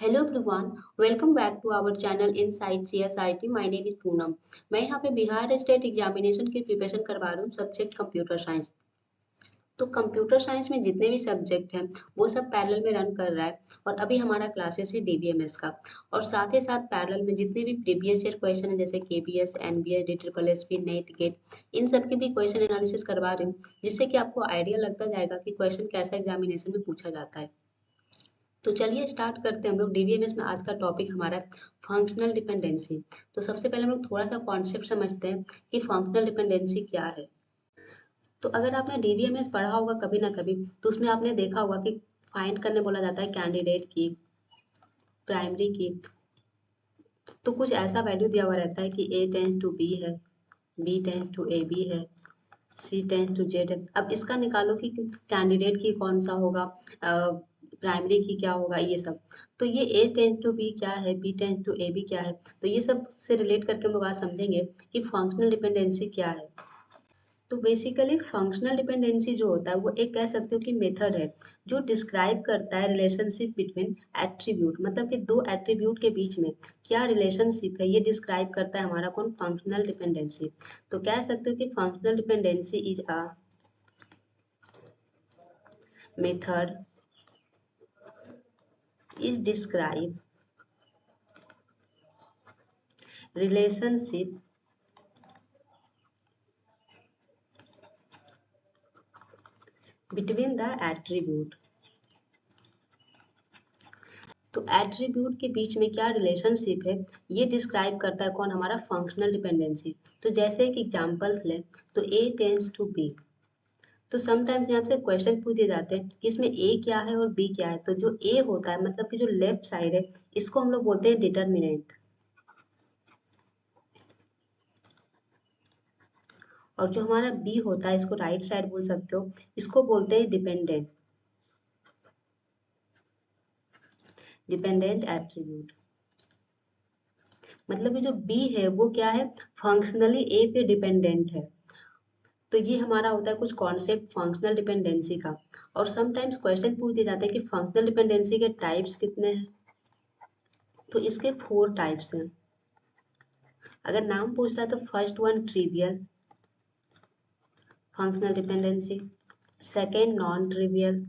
Hello everyone, welcome back to our channel inside CSIT. My name is Poonam. मैं यहाँ पे Bihar state examination की preparation करवा रही हूँ, सब्जेक्ट कंप्यूटर साइंस। तो कंप्यूटर साइंस में जितने भी सब्जेक्ट हैं वो सब पैरेलल में रन कर रहा है। और अभी हमारा क्लासेस है डीबीएमएस का। और साथ ही साथ पैरेलल में जितने भी प्रीवियस ईयर क्वेश्चन है जैसे केबीएस, एनबीएस, डीट्रिपल नेट, गेट, इन सब की भी क्वेश्चन एनालिसिस करवा रही हूँ, जिससे कि आपको आइडिया लगता जाएगा कि क्वेश्चन कैसा एग्जामिनेशन में पूछा जाता है। तो चलिए स्टार्ट करते हैं हम लोग। डीबीएमएस में आज का टॉपिक हमारा है फंक्शनल डिपेंडेंसी। तो सबसे पहले हम लोग थोड़ा सा कॉन्सेप्ट समझते हैं कि फंक्शनल डिपेंडेंसी क्या है। तो अगर आपने डीबीएमएस पढ़ा होगा कभी ना कभी, तो उसमें आपने देखा होगा कि फाइंड करने बोला जाता है कैंडिडेट की, प्राइमरी की। तो कुछ ऐसा वैल्यू दिया हुआ रहता है कि ए टेंस टू बी है, B tends to A B है, सी टेंस टू जेड है। अब इसका निकालो कि कैंडिडेट की कौन सा होगा, प्राइमरी की क्या होगा, ये सब। तो ये ए टेंस टू बी क्या है, B tends to A B क्या है, तो ये सब से रिलेट करके हम लोग आज समझेंगे कि फंक्शनल डिपेंडेंसी क्या है। तो बेसिकली फंक्शनल डिपेंडेंसी जो होता है वो एक कह सकते हो कि मेथड है जो डिस्क्राइब करता है रिलेशनशिप बिटवीन एट्रीब्यूट, मतलब कि दो एट्रीब्यूट के बीच में क्या रिलेशनशिप है, ये डिस्क्राइब करता है हमारा कौन, फंक्शनल डिपेंडेंसी। तो कह सकते हो कि functional dependency is a method is describe relationship between the attribute. तो एट्रीब्यूट के बीच में क्या रिलेशनशिप है, ये डिस्क्राइब करता है कौन, हमारा फंक्शनल डिपेंडेंसी। तो जैसे एक एग्जांपल्स लें तो ए टेंस टू बी। तो समटाइम्स यहाँ से क्वेश्चन पूछ दिए जाते हैं कि इसमें ए क्या है और बी क्या है। तो जो ए होता है मतलब कि जो लेफ्ट साइड है, इसको हम लोग बोलते हैं डिटर्मिनेंट। और जो हमारा बी होता है, इसको राइट साइड बोल सकते हो, इसको बोलते हैं डिपेंडेंट, डिपेंडेंट एट्रीब्यूट। मतलब कि जो बी है वो क्या है, फंक्शनली ए पे डिपेंडेंट है। तो ये हमारा होता है कुछ कॉन्सेप्ट फंक्शनल डिपेंडेंसी का। और समटाइम्स क्वेश्चन पूछ दिए जाते हैं कि फंक्शनल डिपेंडेंसी के टाइप्स कितने हैं। तो इसके 4 टाइप्स हैं। अगर नाम पूछता है तो first one trivial functional dependency, second non trivial,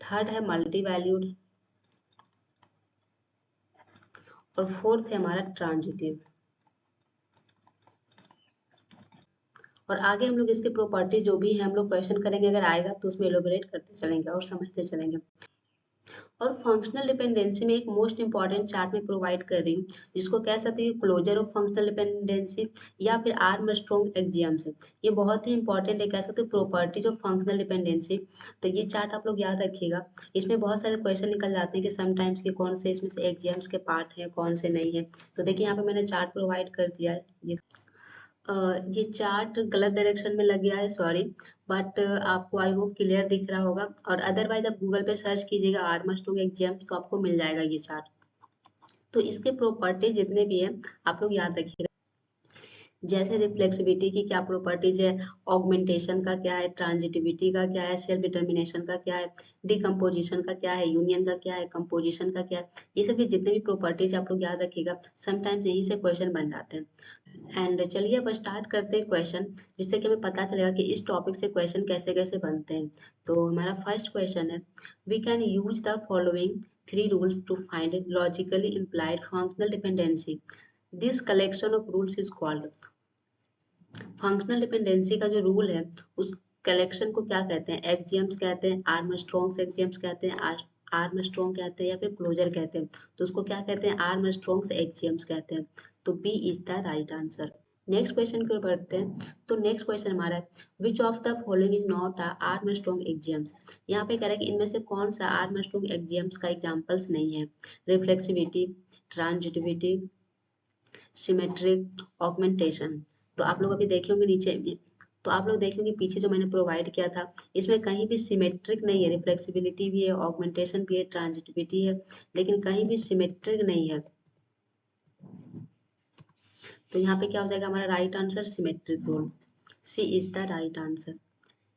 third है मल्टी वैल्यूड, और फोर्थ है हमारा ट्रांजिटिव। और आगे हम लोग इसके प्रॉपर्टी जो भी है हम लोग क्वेश्चन करेंगे, अगर आएगा तो उसमें एलोबरेट करते चलेंगे और समझते चलेंगे। और फंक्शनल डिपेंडेंसी में एक मोस्ट इंपॉर्टेंट चार्ट में प्रोवाइड कर रही हूँ, जिसको कह सकते हैं क्लोजर ऑफ फंक्शनल डिपेंडेंसी या फिर आर्मस्ट्रॉन्ग एक्सियम्स है। ये बहुत ही इंपॉर्टेंट है, कह सकते हो प्रॉपर्टीज ऑफ फंक्शनल डिपेंडेंसी। तो ये चार्ट आप लोग याद रखिएगा। इसमें बहुत सारे क्वेश्चन निकल जाते हैं कि समटाइम्स के कौन से इसमें से एक्सियम्स के पार्ट हैं, कौन से नहीं है। तो देखिए यहाँ पे मैंने चार्ट प्रोवाइड कर दिया है। ये चार्ट गलत डायरेक्शन में लग गया है, सॉरी। बट आपको आई होप क्लियर दिख रहा होगा। और अदरवाइज आप गूगल पे सर्च कीजिएगा आर्मस्ट्रॉन्ग एक्सियम्स, तो आपको मिल जाएगा ये चार्ट। तो इसके प्रॉपर्टी जितने भी हैं आप लोग याद रखिएगा। जैसे रिफ्लेक्सिविटी की क्या प्रॉपर्टीज है, ऑगमेंटेशन का क्या है, ट्रांजिटिविटी का क्या है, सेल्फ डिटर्मिनेशन का क्या है, डिकम्पोजिशन का क्या है, यूनियन का क्या है, कंपोजिशन का क्या है। ये सब के जितने भी प्रॉपर्टीज आप लोग याद रखिएगा। समटाइम्स यहीं से क्वेश्चन बन जाते हैं। एंड चलिए अब स्टार्ट करते हैं क्वेश्चन, जिससे कि हमें पता चलेगा कि इस टॉपिक से क्वेश्चन कैसे कैसे बनते हैं। तो हमारा फर्स्ट क्वेश्चन है, we can use the following 3 rules to find logically implied functional dependency. This collection of rules is called. Functional dependency का जो रूल है उस कलेक्शन को क्या कहते हैं, एक्सियम्स कहते हैं, आर्मस्ट्रॉन्ग्स एक्सियम्स कहते हैं, आर्मस्ट्रॉन्ग कहते हैं, या फिर क्लोजर कहते हैं। तो उसको क्या कहते हैं, आर्मस्ट्रॉन्ग्स एक्सियम्स कहते हैं। तो B is the right answer. Next question की ओर बढ़ते हैं। तो नेक्स्ट क्वेश्चन हमारा है, which of the following is not a Armstrong axioms. यहाँ पे कह रहा है कि इनमें से कौन सा आर्मस्ट्रॉन्ग एक्सियम्स का एग्जांपल्स नहीं है। Reflexivity, transitivity, symmetric, augmentation. तो आप लोग अभी देखे होंगे नीचे में, तो आप लोग देखे होंगे पीछे जो मैंने प्रोवाइड किया था, इसमें कहीं भी सिमेट्रिक नहीं है। रिफ्लेक्सिबिलिटी भी है, ऑगमेंटेशन भी है, ट्रांजिटिविटी है, लेकिन कहीं भी सिमेट्रिक नहीं है। तो यहाँ पे क्या हो जाएगा हमारा right answer, symmetric rule. C is the right answer.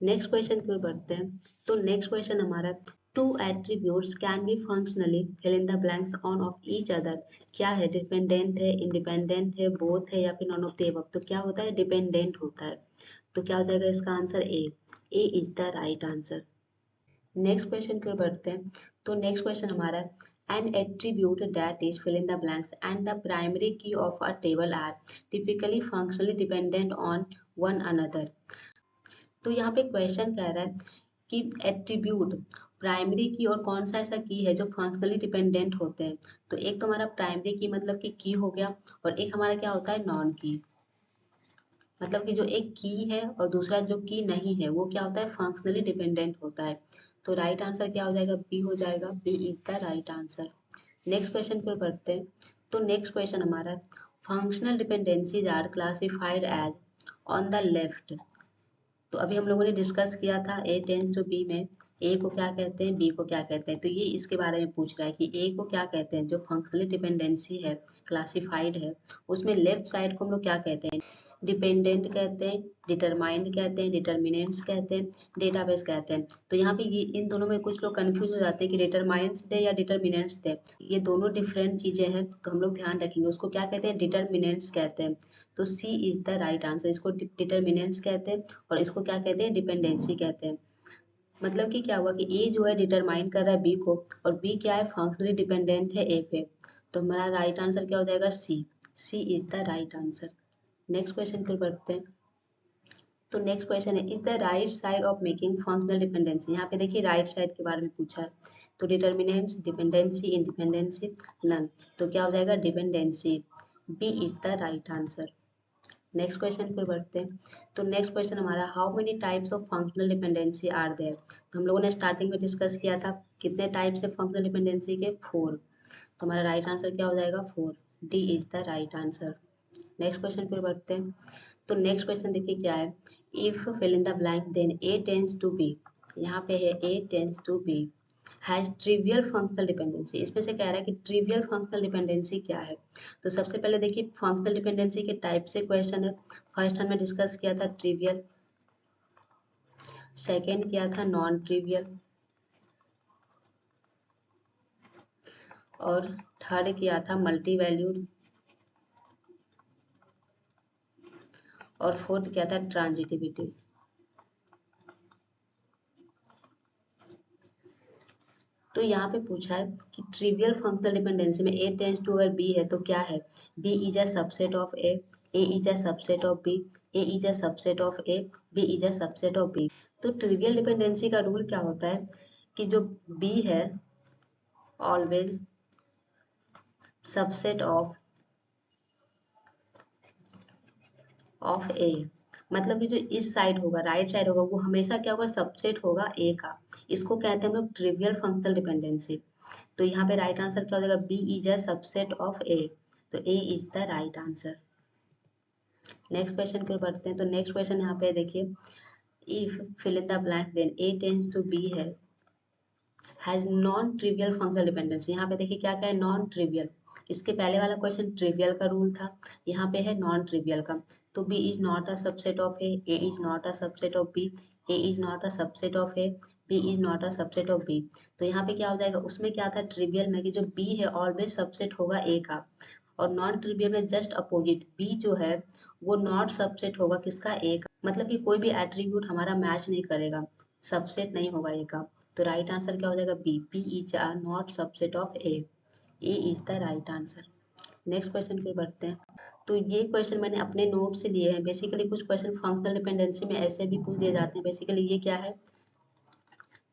Next question की ओर बढ़ते हैं। तो नेक्स्ट क्वेश्चन हमारा, two attributes can be functionally fill in the blanks on of each other. क्या है, डिपेंडेंट है, इंडिपेंडेंट है, बोथ है या फिर नॉन ऑफ द अबव। तो क्या होता है, डिपेंडेंट होता है। तो क्या हो जाएगा इसका answer A is the right answer. Next question की ओर बढ़ते हैं। तो नेक्स्ट क्वेश्चन हमारा है, an attribute that is fill in the blanks and the primary key of a table are typically functionally dependent on one another. तो यहाँ पे क्वेश्चन कह रहा है कि एट्रीब्यूट प्राइमरी की और कौन सा ऐसा की है जो फंक्शनली डिपेंडेंट होते हैं। तो एक तो हमारा प्राइमरी की मतलब कि की हो गया, और एक हमारा क्या होता है, नॉन की। मतलब कि जो एक की है और दूसरा जो की नहीं है वो क्या होता है, फंक्शनली डिपेंडेंट होता है। तो राइट आंसर क्या हो जाएगा, बी हो जाएगा, B is the right answer. Next question पर बढ़ते हैं। तो नेक्स्ट क्वेश्चन हमारा, functional dependencies are classified as on the left. तो अभी हम लोगों ने डिस्कस किया था ए टेंस टू बी में, ए को क्या कहते हैं, बी को क्या कहते हैं। तो ये इसके बारे में पूछ रहा है कि ए को क्या कहते हैं, जो फंक्शनली डिपेंडेंसी है, क्लासिफाइड है, उसमें लेफ्ट साइड को हम लोग क्या कहते हैं, डिपेंडेंट कहते हैं, डिटरमाइंड कहते हैं, डिटर्मिनेंट्स कहते हैं, डेटाबेस कहते हैं। तो यहाँ पे ये इन दोनों में कुछ लोग कंफ्यूज हो जाते हैं कि डिटरमाइंट्स दे या डिटर्मिनेंट्स दे। ये दोनों डिफरेंट चीजें हैं, तो हम लोग ध्यान रखेंगे। उसको क्या कहते हैं, डिटर्मिनेंट्स कहते हैं। तो सी इज द राइट आंसर। इसको डिटर्मिनेंट्स कहते हैं और इसको क्या कहते हैं, डिपेंडेंसी कहते हैं। मतलब कि क्या हुआ कि ए जो है डिटरमाइन कर रहा है बी को, और बी क्या है, फंक्शनली डिपेंडेंट है ए पे। तो हमारा राइट आंसर क्या हो जाएगा, C is the right answer. Next question पर बढ़ते हैं। तो नेक्स्ट क्वेश्चन है, is the right side of making functional dependency. यहाँ पे देखिए राइट साइड के बारे में पूछा है। तो डिटर्मिनेंट्स, डिपेंडेंसी, इंडिपेंडेंसी, नन। तो क्या हो जाएगा, dependency. B is the right answer. Next question पर बढ़ते हैं। तो नेक्स्ट क्वेश्चन हमारा, how many types of functional dependency are there. तो हम लोगों ने स्टार्टिंग में डिस्कस किया था कितने टाइप्स है फंक्शनल डिपेंडेंसी के, 4। तो हमारा राइट आंसर क्या हो जाएगा, 4। D is the right answer. Next question पर बढ़ते हैं। तो नेक्स्ट क्वेश्चन देखिए क्या है, if fill in the blank then A tends to B. यहाँ पे है A tends to B has trivial functional dependency. इसमें से कह रहा है कि ट्रिवियल फंक्शनल डिपेंडेंसी क्या है। तो सबसे पहले देखिए फंक्शनल डिपेंडेंसी के टाइप से क्वेश्चन है। फर्स्ट हमने डिस्कस किया था ट्रिवियल, सेकेंड किया था नॉन ट्रिवियल, और थर्ड किया था मल्टी वैल्यूड, और फोर्थ किया था ट्रांजिटिविटी। तो यहाँ पे पूछा है कि ट्रिवियल फंक्शनल डिपेंडेंसी में ए टेंस टू अगर बी है तो क्या है, B is a subset of A is a subset of B, A is a subset of A, B is a subset of B. तो ट्रिवियल डिपेंडेंसी का rule क्या होता है कि जो बी है ऑलवेज सबसेट ऑफ ए। मतलब कि जो इस साइड होगा, राइट साइड होगा, वो हमेशा क्या होगा, सबसेट होगा ए का। इसको कहते हैं हम लोग ट्रिवियल फंक्शनल डिपेंडेंसी। तो यहाँ पे राइट आंसर क्या हो जाएगा, B is a subset of A. तो A is the right answer. Next question की ओर बढ़ते हैं। तो नेक्स्ट क्वेश्चन यहाँ पे देखिए, if fill in the blank then A tends to B has non trivial functional dependency. यहाँ पे देखिए क्या क्या है, नॉन ट्रिवियल। इसके पहले वाला क्वेश्चन ट्रिवियल का रूल था, यहाँ पे है नॉन ट्रिवियल का। तो B is not a subset of A is not a subset of B, A is not a subset of A, B is not a subset of B. तो यहाँ पे क्या हो जाएगा, उसमें क्या था ट्रिवियल में कि जो बी है ऑलवेज सबसेट होगा ए का, और नॉन ट्रिवियल में जस्ट अपोजिट, बी जो है वो नॉट सबसेट होगा किसका, ए का। मतलब कि कोई भी एट्रीब्यूट हमारा मैच नहीं करेगा, सबसेट नहीं होगा ए का। तो राइट आंसर क्या हो जाएगा, B, P is or not subset of A is the right answer. Next question पे बढ़ते हैं। तो ये क्वेश्चन मैंने अपने नोट से लिए हैं। बेसिकली कुछ क्वेश्चन फंक्शनल डिपेंडेंसी में ऐसे भी पूछ दिए जाते हैं। बेसिकली ये क्या है,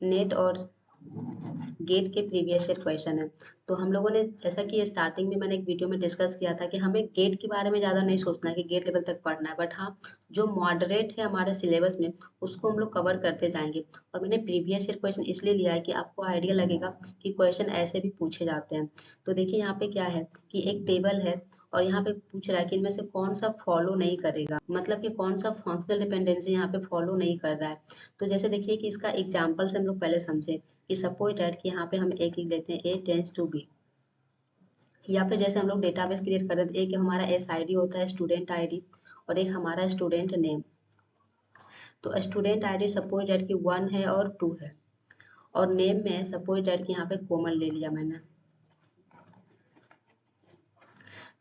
नेट और गेट के प्रीवियस ईयर क्वेश्चन है। तो हम लोगों ने जैसा कि स्टार्टिंग में मैंने एक वीडियो में डिस्कस किया था कि हमें गेट के बारे में ज़्यादा नहीं सोचना है कि गेट लेवल तक पढ़ना है, बट हाँ जो मॉडरेट है हमारे सिलेबस में उसको हम लोग कवर करते जाएंगे। और मैंने प्रीवियस ईयर क्वेश्चन इसलिए लिया है कि आपको आइडिया लगेगा कि क्वेश्चन ऐसे भी पूछे जाते हैं। तो देखिए यहाँ पे क्या है कि एक टेबल है और यहाँ पे पूछ रहा है कि इनमें से कौन सा फॉलो नहीं करेगा, मतलब कि कौन सा फंक्शनल डिपेंडेंसी यहाँ पे फॉलो नहीं कर रहा है। तो जैसे देखिए कि इसका एग्जाम्पल से हम लोग पहले समझे कि सपोज डैट कि यहाँ पे हम एक ही लेते हैं, ए टेंस टू बी। या फिर जैसे हम लोग डेटाबेस क्रिएट कर देते हैं, एक हमारा एस आई डी होता है, स्टूडेंट आईडी, और एक हमारा स्टूडेंट नेम। तो स्टूडेंट आईडी सपोज डेट की 1 है और 2 है, और नेम में सपोज डेट की यहाँ पे कोमल ले लिया मैंने।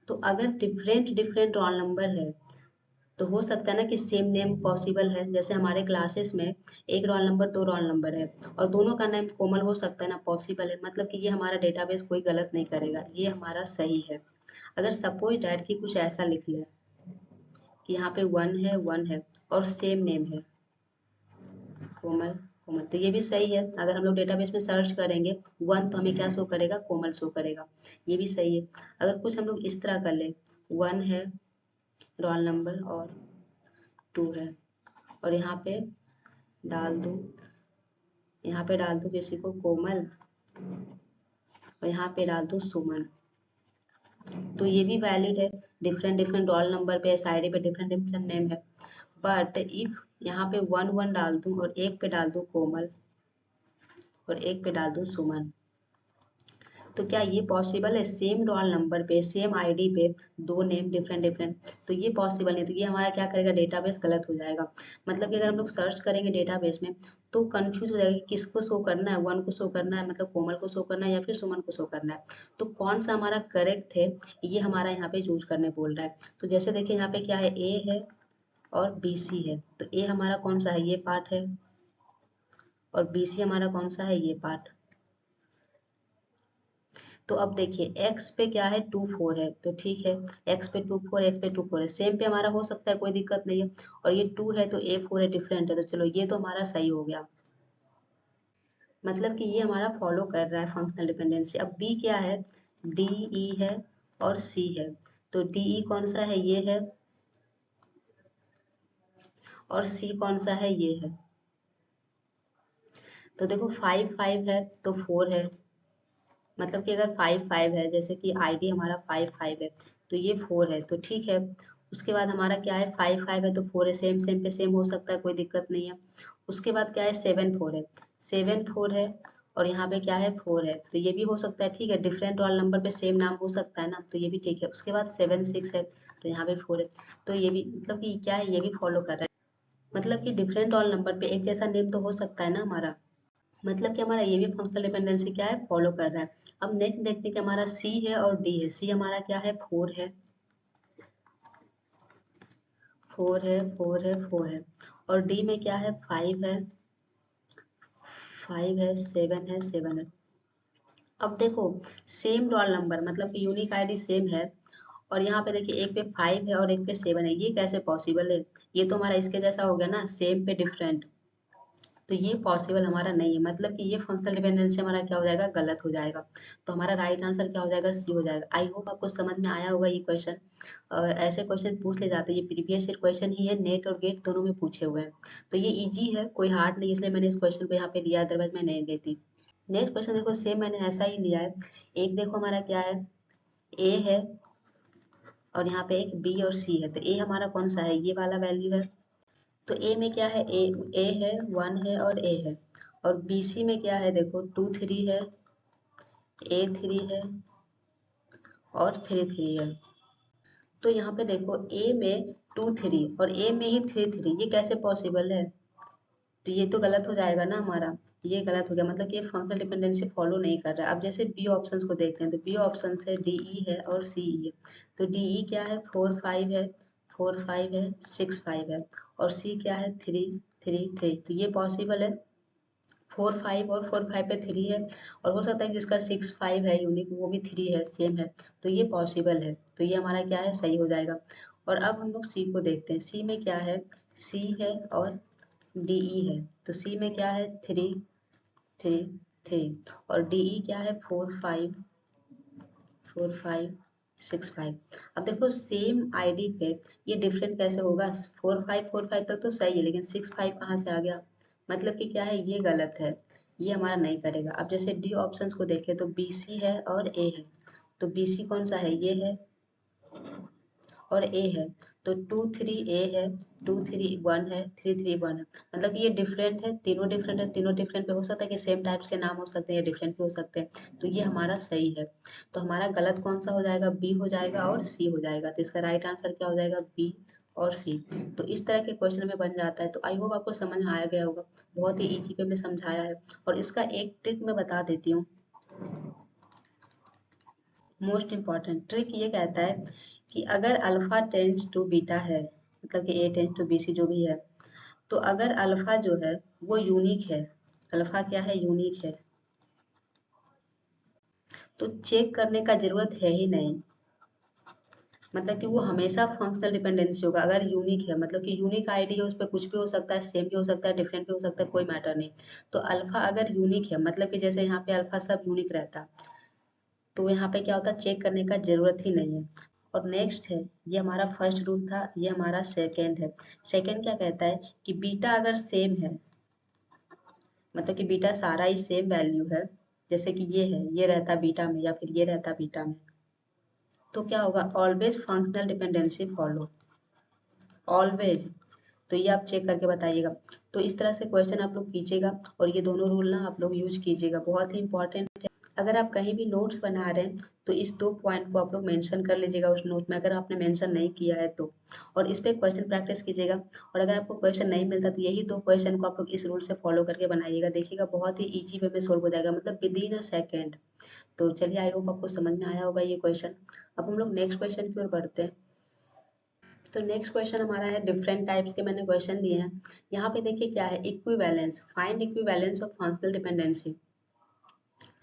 तो अगर डिफरेंट डिफरेंट रोल नंबर है तो हो सकता है ना कि सेम नेम पॉसिबल है। जैसे हमारे क्लासेस में एक रोल नंबर, दो रोल नंबर है और दोनों का नेम कोमल हो सकता है ना, पॉसिबल है। मतलब कि ये हमारा डेटाबेस कोई गलत नहीं करेगा, ये हमारा सही है। अगर सपोज डैट की कुछ ऐसा लिख ले कि यहाँ पे 1 है और सेम नेम है कोमल, कोमल, तो ये भी सही है। अगर हम लोग डेटाबेस में सर्च करेंगे 1 तो हमें क्या शो करेगा, कोमल शो करेगा, ये भी सही है। अगर कुछ हम लोग इस तरह कर ले, 1 है रोल नंबर और 2 है, और यहाँ पे डाल दूँ, यहाँ पे डाल दूँ किसी को कोमल और यहाँ पे डाल दूँ सुमन, तो ये भी वैलिड है। डिफरेंट डिफरेंट रोल नंबर पे, एसआईडी पे डिफरेंट डिफरेंट नेम है। बट इफ यहाँ पे 1 1 डाल दूँ और एक पे डाल दूँ कोमल और एक पे डाल दूँ सुमन, तो क्या ये पॉसिबल है? सेम रोल नंबर पे, सेम आईडी पे दो नेम डिफरेंट डिफरेंट, तो ये पॉसिबल नहीं। तो ये हमारा क्या करेगा, डेटाबेस गलत हो जाएगा। मतलब कि अगर हम लोग सर्च करेंगे डेटाबेस में तो कंफ्यूज हो जाएगा कि किसको शो करना है, 1 को शो करना है मतलब कोमल को शो करना है या फिर सुमन को शो करना है। तो कौन सा हमारा करेक्ट है, ये हमारा यहाँ पे चूज करने बोल रहा है। तो जैसे देखिए यहाँ पे क्या है, ए है और बी सी है। तो ए हमारा कौन सा है, ये पार्ट है, और बी सी हमारा कौन सा है, ये पार्ट। तो अब देखिए एक्स पे क्या है, 2 4 है, तो ठीक है, एक्स पे 2 4, एक्स पे 2 4 है, सेम पे हमारा हो सकता है, कोई दिक्कत नहीं है। और ये 2 है तो A 4 है, डिफरेंट है, तो चलो ये तो हमारा सही हो गया। मतलब कि ये हमारा फॉलो कर रहा है फंक्शनल डिपेंडेंसी। अब बी क्या है, डी ई है और सी है। तो डी ई कौन सा है, ये है, और सी कौन सा है, ये है। तो देखो 5 5 है तो 4 है, मतलब कि अगर 5 5 है, जैसे कि आईडी हमारा 5 5 है तो ये 4 है, तो ठीक है। उसके बाद हमारा क्या है, 5 5 है तो 4 है, सेम सेम पे सेम हो सकता है, कोई दिक्कत नहीं है। उसके बाद क्या है, 7 4 है, 7 4 है, और यहाँ पे क्या है, 4 है, तो ये भी हो सकता है, ठीक है। डिफरेंट रोल नंबर पे सेम नाम हो सकता है ना, तो ये भी ठीक है। उसके बाद 7 6 है तो यहाँ पे 4 है, तो ये भी मतलब कि क्या है, ये भी फॉलो कर रहा है। मतलब कि डिफरेंट रोल नंबर पे एक जैसा नेम तो हो सकता है ना हमारा। मतलब कि हमारा ये भी फंक्शनल डिपेंडेंसी क्या है, फॉलो कर रहा है। अब नेक्स्ट देखते हैं कि हमारा सी है और डी है। सी हमारा क्या है, 4 है, 4 है, 4 है, 4 है, और डी में क्या है, 5 है, 5 है, 7 है, 7 है। अब देखो सेम रोल नंबर मतलब कि यूनिक आईडी सेम है, और यहाँ पे देखिए एक पे 5 है और एक पे 7 है, ये कैसे पॉसिबल है? ये तो हमारा इसके जैसा हो गया ना, सेम पे डिफरेंट, तो ये पॉसिबल हमारा नहीं है। मतलब कि ये फंक्शनल डिपेंडेंसी हमारा क्या हो जाएगा, गलत हो जाएगा। तो हमारा राइट आंसर क्या हो जाएगा, सी हो जाएगा। आई होप आपको समझ में आया होगा ये क्वेश्चन। ऐसे क्वेश्चन पूछ ले जाते हैं, ये प्रीवियस ईयर क्वेश्चन ही है, नेट और गेट दोनों में पूछे हुए हैं। तो ये इजी है, कोई हार्ड नहीं, इसलिए मैंने इस क्वेश्चन को यहाँ पे लिया, अदरवाइज मैं नहीं लेती। नेक्स्ट क्वेश्चन देखो, सेम मैंने ऐसा ही लिया है। एक देखो हमारा क्या है, ए है और यहाँ पे एक बी और सी है। तो ए हमारा कौन सा है, ये वाला वैल्यू है। तो ए में क्या है, ए है, 1 है और ए है। और बी सी में क्या है, देखो 2 3 है, ए 3 है और 3 3 है। तो यहाँ पे देखो ए में 2 3 और ए में ही 3 3, ये कैसे पॉसिबल है? तो ये तो गलत हो जाएगा ना हमारा, ये गलत हो गया। मतलब कि ये फंक्शनल डिपेंडेंसी फॉलो नहीं कर रहा है। अब जैसे बी ऑप्शंस को देखते हैं, तो बी ऑप्शन से डी ई है और सी ई है। तो डी ई क्या है, 4 5 है, 4 5 है, 6 5 है, और सी क्या है, 3 3 3। तो ये पॉसिबल है, 4 5 और 4 5 पे 3 है, और हो सकता है जिसका 6 5 है यूनिक, वो भी 3 है, सेम है, तो ये पॉसिबल है। तो ये हमारा क्या है, सही हो जाएगा। और अब हम लोग सी को देखते हैं। सी में क्या है, सी है और डी ई है। तो सी में क्या है, 3 3 3, और डी ई क्या है, 4 5 4 5 6 5। अब देखो सेम आईडी पे ये डिफरेंट कैसे होगा, 4 5 तक तो सही है, लेकिन 6 5 कहाँ से आ गया? मतलब कि क्या है, ये गलत है, ये हमारा नहीं करेगा। अब जैसे डी ऑप्शंस को देखें तो बी सी है और ए है। तो बी सी कौन सा है, ये है, और ए है। तो 2 3 ए है, 2 3 1 है, 3 3 1 है। मतलब कि ये डिफरेंट है, तीनों डिफरेंट है, तीनों डिफरेंट पे हो सकता है कि सेम टाइप्स के नाम हो सकते हैं या डिफरेंट भी हो सकते हैं। तो ये हमारा सही है। तो हमारा गलत कौन सा हो जाएगा, बी हो जाएगा और सी हो जाएगा। तो इसका राइट आंसर क्या हो जाएगा, बी और सी। तो इस तरह के क्वेश्चन में बन जाता है। तो आई होप आपको समझ में आया गया होगा, बहुत ही इजी पे में समझाया है। और इसका एक ट्रिक मैं बता देती हूँ, मोस्ट इम्पॉर्टेंट ट्रिक ये कहता है कि अगर अल्फा टेंस टू बीटा है, मतलब कि ए टेंस टू बी सी जो भी है, तो अगर अल्फा जो है वो यूनिक है, अल्फा क्या है, यूनिक है, तो चेक करने का जरूरत है ही नहीं। मतलब कि वो हमेशा फंक्शनल डिपेंडेंसी होगा अगर यूनिक है, मतलब कि यूनिक आईडी है, उस पर कुछ भी हो सकता है, सेम भी हो सकता है, डिफरेंट भी हो सकता है, कोई मैटर नहीं। तो अल्फा अगर यूनिक है, मतलब कि जैसे यहाँ पे अल्फा सब यूनिक रहता, तो यहाँ पे क्या होता, चेक करने का जरूरत ही नहीं है। और नेक्स्ट है, ये हमारा फर्स्ट रूल था, ये हमारा सेकेंड है। सेकेंड क्या कहता है कि बीटा अगर सेम है, मतलब कि बीटा सारा ही सेम वैल्यू है, जैसे कि ये है, ये रहता बीटा में या फिर ये रहता बीटा में, तो क्या होगा, always functional dependency follow, always. तो ये आप चेक करके बताइएगा। तो इस तरह से क्वेश्चन आप लोग कीजिएगा और ये दोनों रूल ना आप लोग यूज कीजिएगा, बहुत ही इंपॉर्टेंट है। अगर आप कहीं भी नोट्स बना रहे हैं तो इस 2 पॉइंट को आप लोग मेंशन कर लीजिएगा उस नोट में, अगर आपने मेंशन नहीं किया है तो। और इस पे क्वेश्चन प्रैक्टिस कीजिएगा। और अगर आपको क्वेश्चन नहीं मिलता तो यही 2 क्वेश्चन को आप लोग इस रूल से फॉलो करके बनाइएगा, देखिएगा बहुत ही ईजी वे में सोल्व हो जाएगा, मतलब विदिन अ सेकेंड। तो चलिए, आई होप आपको समझ में आया होगा ये क्वेश्चन। अब हम लोग नेक्स्ट क्वेश्चन की ओर बढ़ते हैं। तो नेक्स्ट क्वेश्चन हमारा है, डिफरेंट टाइप्स के मैंने क्वेश्चन लिए हैं। यहाँ पे देखिए क्या है, equivalence, find equivalence of functional dependency.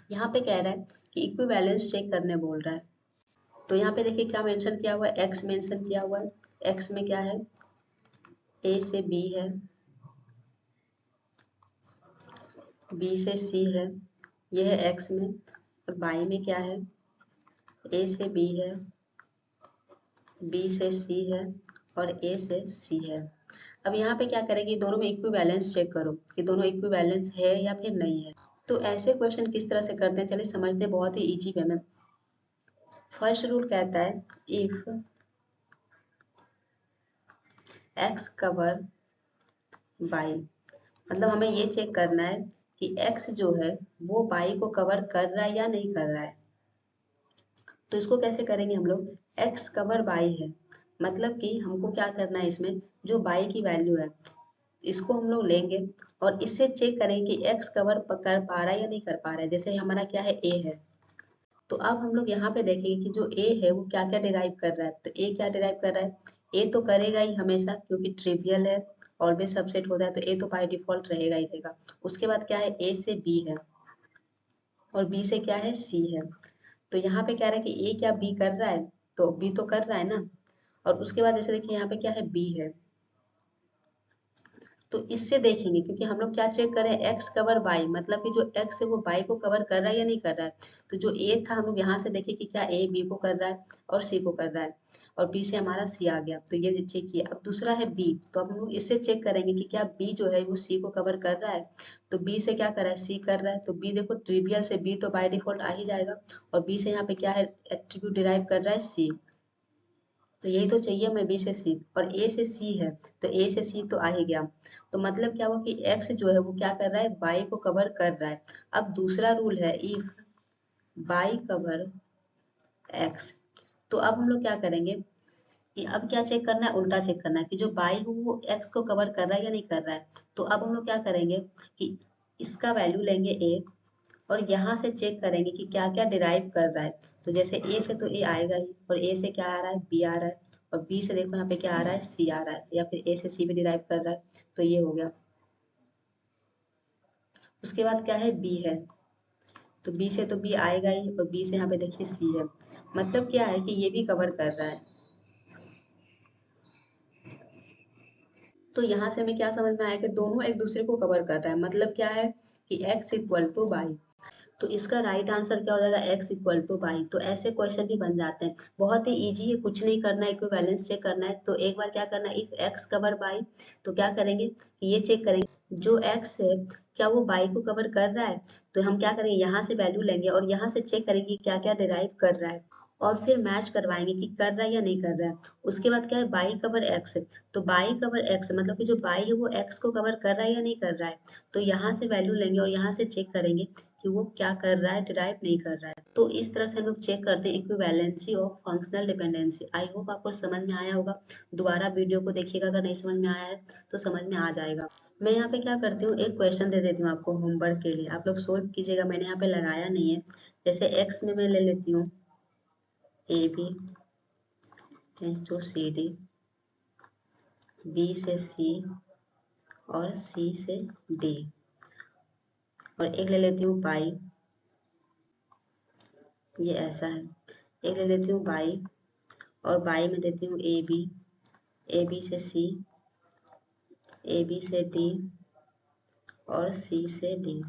यहाँ पे कह रहा है कि इक्विवेलेंस चेक करने बोल रहा है। तो यहाँ पे देखिए क्या मेंशन किया हुआ है, एक्स मेंशन किया हुआ है। एक्स में क्या है, ए से बी है, बी से सी है, ये है एक्स में। और बाई में क्या है, ए से बी है, बी से सी है और ए से सी है। अब यहाँ पे क्या करेंगे, दोनों में इक्विवेलेंस चेक करो कि दोनों इक्विवेलेंस है या फिर नहीं है। तो ऐसे क्वेश्चन किस तरह से करते हैं, चलिए समझते हैं बहुत ही इजी वे में। फर्स्ट रूल कहता है, इफ एक्स कवर बाई, मतलब हमें ये चेक करना है कि एक्स जो है वो बाई को कवर कर रहा है या नहीं कर रहा है। तो इसको कैसे करेंगे हम लोग, एक्स कवर बाई है, मतलब कि हमको क्या करना है, इसमें जो बाई की वैल्यू है इसको हम लोग लेंगे और इससे चेक करेंगे कि एक्स कवर कर पा रहा है या नहीं कर पा रहा है। जैसे हमारा क्या है, ए है, तो अब हम लोग यहाँ पे देखेंगे कि जो ए है वो क्या क्या डिराइव कर रहा है। तो ए क्या डिराइव कर रहा है, ए तो करेगा ही हमेशा क्योंकि ट्रिवियल है, ऑलवेज सबसेट होता है, तो ए तो बाय डिफॉल्ट रहेगा ही रहेगा। उसके बाद क्या है, ए से बी है और बी से क्या है, सी है। तो यहाँ पे कह रहा है कि ए क्या बी कर रहा है, तो बी तो कर रहा है ना। और उसके बाद जैसे देखिए यहाँ पे क्या है, बी है, तो इससे देखेंगे क्योंकि हम लोग क्या चेक कर रहे हैं, एक्स कवर बाई, मतलब कि जो एक्स है वो बाई को कवर कर रहा है या नहीं कर रहा है। तो जो ए था हम लोग यहाँ से देखें कि क्या ए बी को कर रहा है और सी को कर रहा है, और बी से हमारा सी आ गया, तो ये चेक किया। अब दूसरा है बी, तो अब हम लोग इससे चेक करेंगे कि क्या बी जो है वो सी को कवर कर रहा है। तो बी से क्या कर रहा है, सी कर रहा है, तो बी देखो ट्रिवियल से बी तो बाई डिफॉल्ट आ ही जाएगा। और बी से यहाँ पे क्या है, एट्रीब्यूट डिराइव कर रहा है सी, तो यही तो चाहिए हमें, बी से सी। और ए से सी है, तो ए से सी तो आ ही गया। तो मतलब क्या हुआ कि एक्स जो है वो क्या कर रहा है, बाई को कवर कर रहा है। अब दूसरा रूल है, इफ बाई कवर एक्स। तो अब हम लोग क्या करेंगे कि अब क्या चेक करना है, उल्टा चेक करना है कि जो बाई है वो एक्स को कवर कर रहा है या नहीं कर रहा है। तो अब हम लोग क्या करेंगे कि इसका वैल्यू लेंगे ए और यहाँ से चेक करेंगे कि क्या क्या डिराइव कर रहा है। तो जैसे ए से तो ए आएगा ही, और ए से क्या आ रहा है, बी आ रहा है, और बी से देखो यहाँ पे क्या आ रहा है, सी आ रहा है, या फिर ए से सी भी डिराइव कर रहा है, तो ये हो गया। उसके बाद क्या है, बी है, तो बी से तो बी आएगा ही, और बी से यहाँ पे देखिए सी है, मतलब क्या है कि ये भी कवर कर रहा है। तो यहाँ से हमें क्या समझ में आया कि दोनों एक दूसरे को कवर कर रहा है, मतलब क्या है कि एक्स इक्वल टू बाई। तो इसका राइट आंसर क्या हो जाएगा, एक्स इक्वल टू बाई। तो ऐसे क्वेश्चन भी बन जाते हैं, बहुत ही इजी है, कुछ नहीं करना है, इक्विवेलेंस चेक करना है। तो एक बार क्या करना है, इफ एक्स कवर बाई, तो क्या करेंगे कि ये चेक करेंगे जो एक्स है क्या वो बाई को कवर कर रहा है। तो हम क्या करेंगे, यहाँ से वैल्यू लेंगे और यहाँ से चेक करेंगे क्या क्या डिराइव कर रहा है। और फिर मैच करवाएंगे कि कर रहा है या नहीं कर रहा है। उसके बाद क्या है, बाई कवर एक्स, तो बाई कवर एक्स मतलब कि जो बाई है वो एक्स को कवर कर रहा है या नहीं कर रहा है। तो यहाँ से वैल्यू लेंगे और यहाँ से चेक करेंगे कि वो क्या कर रहा है, डिराइव नहीं कर रहा है। तो इस तरह से हम लोग चेक करते हैं equivalency of functional dependency. I hope आपको समझ में आया होगा। दोबारा वीडियो को देखिएगा, अगर नहीं समझ में आया है तो समझ में आ जाएगा। मैं यहाँ पे क्या करती हूँ, एक क्वेश्चन दे देती हूँ आपको होमवर्क के लिए, आप लोग सोल्व कीजिएगा। मैंने यहाँ पे लगाया नहीं है। जैसे एक्स में मैं ले लेती हूँ A B tends to C D, B से सी और सी से डी, और एक ले लेती हूँ बाई, ये ऐसा है। एक ले लेती हूँ बाई और बाई में देती हूँ ए बी से सी, ए बी से डी और सी से डी।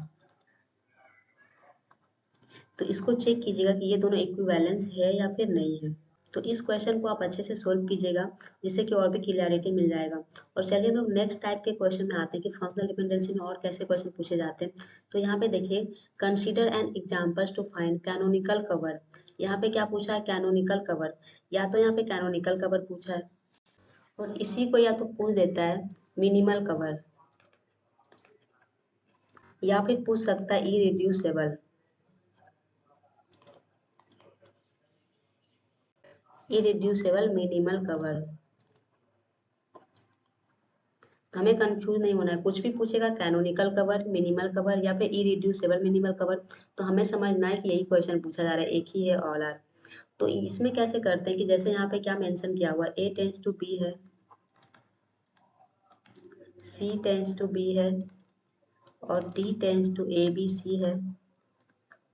तो इसको चेक कीजिएगा कि ये दोनों इक्विवेलेंस है या फिर नहीं है। तो इस क्वेश्चन को आप अच्छे से सोल्व कीजिएगा, जिससे कि और भी क्लियरिटी मिल जाएगा। और चलिए हम लोग नेक्स्ट टाइप के क्वेश्चन में आते हैं कि फंक्शनल डिपेंडेंसी में और कैसे क्वेश्चन पूछे जाते हैं। तो यहाँ पे देखिए, consider an examples to find canonical cover. यहाँ पे क्या पूछा है, कैनोनिकल कवर। या तो यहाँ पे कैनोनिकल कवर पूछा है, और इसी को या तो पूछ देता है मिनिमल कवर, या फिर पूछ सकता है इरिड्यूसेबल। इरिड्यूसेबल मिनिमल कवर। तो हमें कंफ्यूज नहीं होना है, कुछ भी पूछेगा कैनोनिकल कवर, मिनिमल कवर या फिर इरिड्यूसेबल मिनिमल कवर, तो हमें समझना है कि यही क्वेश्चन पूछा जा रहा है, एक ही है ऑल आर। तो इसमें कैसे करते हैं कि जैसे यहाँ पे क्या मेंशन किया हुआ है, ए टेंस टू बी है, सी टेंस टू बी है, और D tends to A B C है,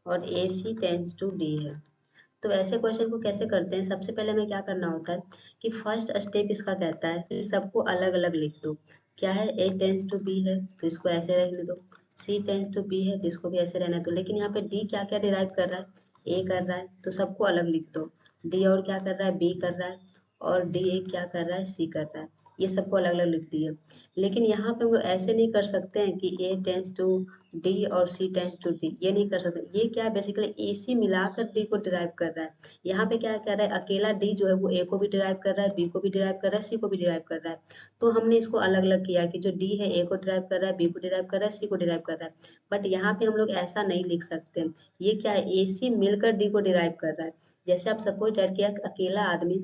और A C tends to D है। तो ऐसे क्वेश्चन को कैसे करते हैं, सबसे पहले हमें क्या करना होता है कि फर्स्ट स्टेप इसका कहता है कि सबको अलग अलग लिख दो। क्या है, ए टेंस टू बी है तो इसको ऐसे रहने दो, सी टेंस टू बी है तो इसको भी ऐसे रहने दो। लेकिन यहाँ पे डी क्या क्या डिराइव कर रहा है, ए कर रहा है तो सबको अलग लिख दो। डी और क्या कर रहा है, बी कर रहा है, और डी ए क्या कर रहा है, सी कर रहा है, ये सबको अलग अलग लिख दिए। लेकिन यहाँ पे हम लोग ऐसे नहीं कर सकते हैं कि ए टेंस टू डी और सी टेंस टू डी, ये नहीं कर सकते। ये क्या है, बेसिकली ए सी मिलाकर डी को डिराइव कर रहा है। यहाँ पे क्या कह रहा है, अकेला डी जो है वो ए को भी डिराइव कर रहा है, बी को भी डिराइव कर रहा है, सी को भी डिराइव कर रहा है। तो हमने इसको अलग अलग किया कि जो डी है ए को डिराइव कर रहा है, बी को डिराइव कर रहा है, सी को डिराइव कर रहा है। बट यहाँ पे हम लोग ऐसा नहीं लिख सकते। ये क्या है, ए सी मिलकर डी को डिराइव कर रहा है। जैसे आप सपोज डैट किया, अकेला आदमी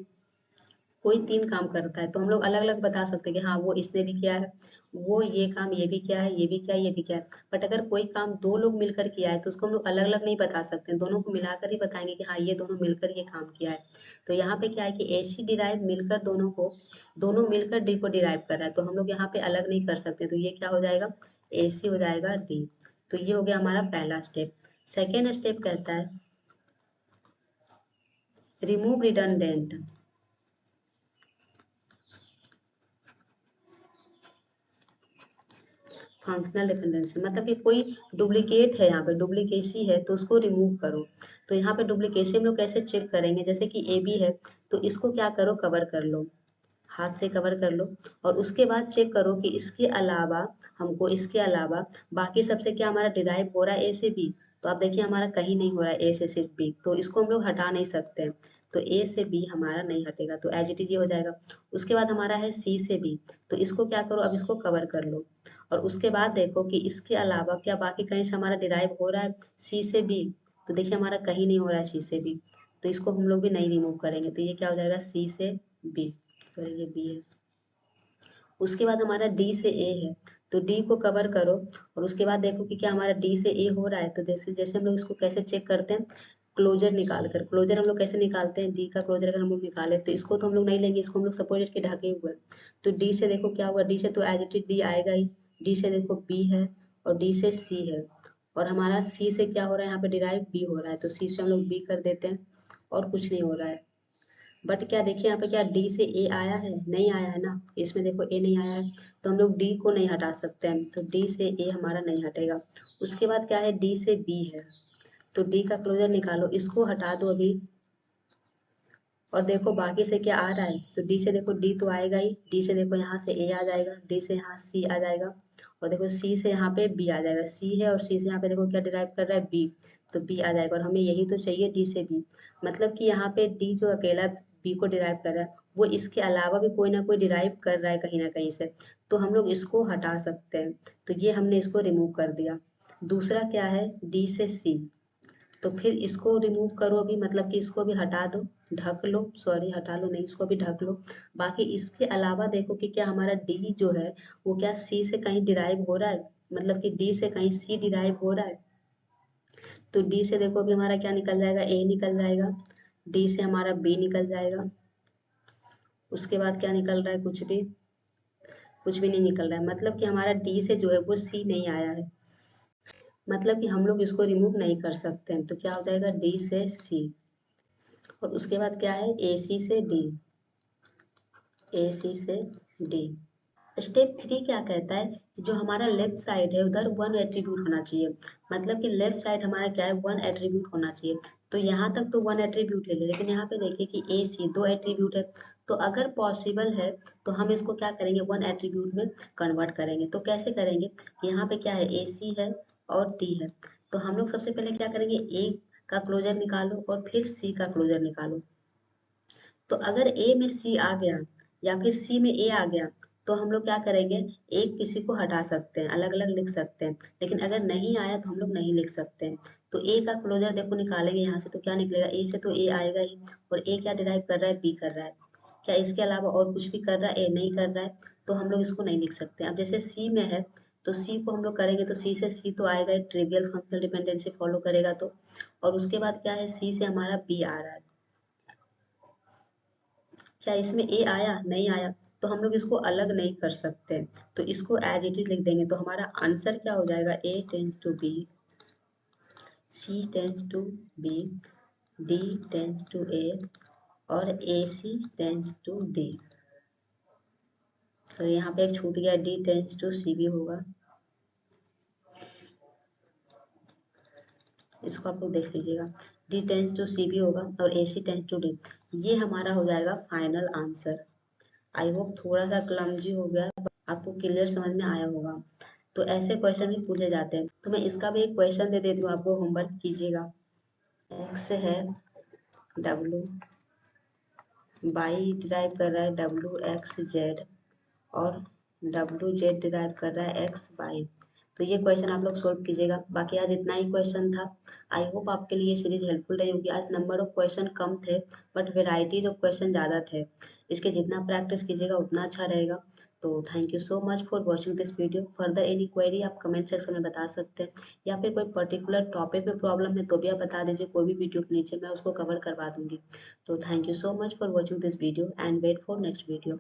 कोई तीन काम करता है तो हम लोग अलग अलग बता सकते हैं कि हाँ वो इसने भी किया है, वो ये काम ये भी किया है, ये भी किया है, ये भी किया है। बट अगर कोई काम दो लोग मिलकर किया है तो उसको हम लोग अलग अलग नहीं बता सकते, दोनों को मिलाकर ही बताएंगे कि हाँ ये दोनों मिलकर ये काम किया है। तो यहाँ पे क्या है कि ए सी डिराइव मिलकर दोनों मिलकर डी को डिराइव कर रहा है, तो हम लोग यहाँ पे अलग नहीं कर सकते। तो ये क्या हो जाएगा, ए सी हो जाएगा डी। तो ये हो गया हमारा पहला स्टेप। सेकेंड स्टेप कहता है रिमूव रिडंडेंट। फंक्शनल डिपेंडेंसी मतलब कि कोई डुप्लीकेट है, यहाँ पे डुप्लीकेसी है तो उसको रिमूव करो। तो यहाँ पे डुप्लीकेसी हम लोग कैसे चेक करेंगे, जैसे कि ए बी है तो इसको क्या करो, कवर कर लो, हाथ से कवर कर लो। और उसके बाद चेक करो कि इसके अलावा बाकी सबसे क्या हमारा डिराइव हो रहा है, ए से बी। तो आप देखिए हमारा कहीं नहीं हो रहा है ए से सिर्फ बी, तो इसको हम लोग हटा नहीं सकते हैं। तो ए से बी हमारा नहीं हटेगा, तो एज इट इज ये हो जाएगा। उसके बाद हमारा है सी से बी, तो इसको क्या करो, अब इसको कवर कर लो। और उसके बाद देखो कि इसके अलावा क्या बाकी कहीं से हमारा डिराइव हो रहा है सी से बी। तो देखिए हमारा कहीं नहीं हो रहा है सी से बी, तो इसको हम लोग भी नहीं रिमूव करेंगे। तो ये क्या हो जाएगा, सी से बी, सॉरी ये बी है। उसके बाद हमारा डी से ए है, तो डी को कवर करो। और उसके बाद देखो कि क्या हमारा डी से ए हो रहा है। तो जैसे जैसे हम लोग इसको कैसे चेक करते हैं, क्लोजर निकाल कर। क्लोजर हम लोग कैसे निकालते हैं, डी का क्लोजर अगर हम लोग निकाले तो इसको तो हम लोग नहीं लेंगे, इसको हम लोग सपोज के ढके हुए हैं। तो डी से देखो क्या हुआ, डी से तो एज इट इज डी आएगा ही। डी से देखो बी है, और डी से सी है, और हमारा सी से क्या हो रहा है, यहाँ पे डिराइव बी हो रहा है, तो सी से हम लोग बी कर देते हैं, और कुछ नहीं हो रहा है। बट क्या देखिए यहाँ पे क्या डी से ए आया है, नहीं आया है ना, इसमें देखो ए नहीं आया है, तो हम लोग डी को नहीं हटा सकते हैं, तो डी से ए हमारा नहीं हटेगा। उसके बाद क्या है, डी से बी है, तो डी का क्लोजर निकालो, इसको हटा दो अभी। और देखो बाकी से क्या आ रहा है, तो डी से देखो डी तो आएगा ही, डी से देखो यहाँ से ए आ जाएगा, डी से यहाँ सी आ जाएगा, और देखो सी से यहाँ पे बी आ जाएगा, सी है और सी से यहाँ पे देखो क्या डिराइव कर रहा है, बी, तो बी आ जाएगा और हमें यही तो चाहिए डी से बी। मतलब कि यहाँ पे डी जो अकेला बी को डिराइव कर रहा है वो इसके अलावा भी कोई ना कोई डिराइव कर रहा है कहीं ना कहीं से, तो हम लोग इसको हटा सकते हैं। तो ये हमने इसको रिमूव कर दिया। दूसरा क्या है, डी से सी, तो फिर इसको रिमूव करो अभी, मतलब कि इसको भी हटा दो, ढक लो, सॉरी हटा लो नहीं, इसको भी ढक लो। बाकी इसके अलावा देखो कि क्या हमारा डी जो है वो क्या सी से कहीं डिराइव हो रहा है, मतलब कि डी से कहीं सी डिराइव हो रहा है। तो डी से देखो अभी हमारा क्या निकल जाएगा, ए निकल जाएगा, डी से हमारा बी निकल जाएगा, उसके बाद क्या निकल रहा है, कुछ भी नहीं निकल रहा है। मतलब कि हमारा डी से जो है वो सी नहीं आया है, मतलब कि हम लोग इसको रिमूव नहीं कर सकते हैं। तो क्या हो जाएगा, डी से सी, और उसके बाद क्या है, ए सी से डी, ए सी से डी। स्टेप 3 क्या कहता है, जो हमारा लेफ्ट साइड है उधर वन एट्रीब्यूट होना चाहिए, मतलब कि लेफ्ट साइड हमारा क्या है, वन एट्रीब्यूट होना चाहिए। तो यहाँ तक तो वन एट्रीब्यूट ले ले, लेकिन यहाँ पे देखिए कि ए सी दो एट्रीब्यूट है। तो अगर पॉसिबल है तो हम इसको क्या करेंगे, वन एट्रीब्यूट में कन्वर्ट करेंगे। तो कैसे करेंगे, यहाँ पे क्या है, ए सी है और डी है। तो हम लोग सबसे पहले क्या करेंगे, ए का क्लोजर निकालो और फिर सी का क्लोजर निकालो। तो अगर ए में सी आ गया या फिर सी में ए आ गया तो हम लोग क्या करेंगे, एक किसी को हटा सकते हैं, अलग अलग लिख सकते हैं। लेकिन अगर नहीं आया तो हम लोग नहीं लिख सकते हैं। तो ए का क्लोजर देखो निकालेंगे यहाँ से तो क्या निकलेगा, ए से तो ए आएगा ही, और ए क्या डिराइव कर रहा है, बी कर रहा है। क्या इसके अलावा और कुछ भी कर रहा है, ए नहीं कर रहा है, तो हम लोग इसको नहीं लिख सकते। अब जैसे सी में है तो सी को हम लोग करेंगे तो सी से सी तो आएगा, ट्रिवियल फंक्शनल डिपेंडेंसी फॉलो करेगा तो। और उसके बाद क्या है, सी से हमारा बी आ रहा है, क्या इसमें ए आया, नहीं आया, तो हम लोग इसको अलग नहीं कर सकते। तो इसको एज इट इज लिख देंगे। तो हमारा आंसर क्या हो जाएगा, A tends to B, C tends to B, D tends to A, और A C tends to D. तो यहाँ पे एक छूट गया, डी टेंस टू सी भी होगा, इसको आप लोग देख लीजिएगा, डी टेंस टू सी भी होगा और A C tends to D. ये हमारा हो जाएगा फाइनल आंसर। आई होप थोड़ा सा क्लमजी हो गया, आपको क्लियर समझ में आया होगा। तो ऐसे क्वेश्चन भी पूछे जाते हैं। तो मैं इसका भी एक क्वेश्चन दे देती हूँ, आपको होमवर्क कीजिएगा। एक्स है, डब्लू बाई डिराइव कर रहा है डब्लू एक्स जेड, और डब्लू जेड डिराइव कर रहा है एक्स वाई। तो ये क्वेश्चन आप लोग सोल्व कीजिएगा। बाकी आज इतना ही क्वेश्चन था। आई होप आपके लिए सीरीज हेल्पफुल रही होगी। आज नंबर ऑफ क्वेश्चन कम थे बट वेराइटीज ऑफ क्वेश्चन ज़्यादा थे। इसके जितना प्रैक्टिस कीजिएगा उतना अच्छा रहेगा। तो thank you so much for watching this video. Further any query आप कमेंट सेक्शन में बता सकते हैं, या फिर कोई पर्टिकुलर टॉपिक में प्रॉब्लम है तो भी आप बता दीजिए, कोई भी वीडियो के नीचे मैं उसको कवर करवा दूंगी। तो thank you so much for watching this video and wait for next video.